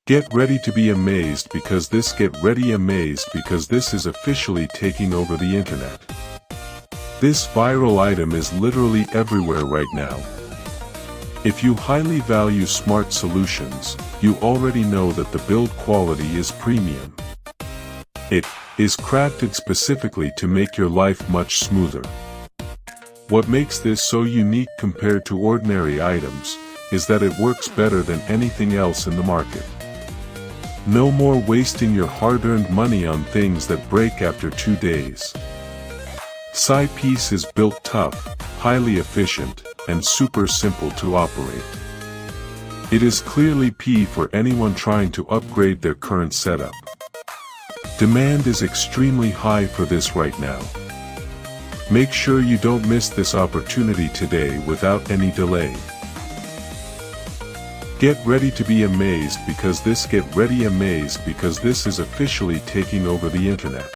Get ready to be amazed because this is officially taking over the internet. This viral item is literally everywhere right now. If you highly value smart solutions, you already know that the build quality is premium. It is crafted specifically to make your life much smoother. What makes this so unique compared to ordinary items is that it works better than anything else in the market. No more wasting your hard-earned money on things that break after 2 days. Side piece is built tough, highly efficient, and super simple to operate. It is clearly P for anyone trying to upgrade their current setup. Demand is extremely high for this right now. Make sure you don't miss this opportunity today without any delay. Get ready to be amazed because this is officially taking over the internet.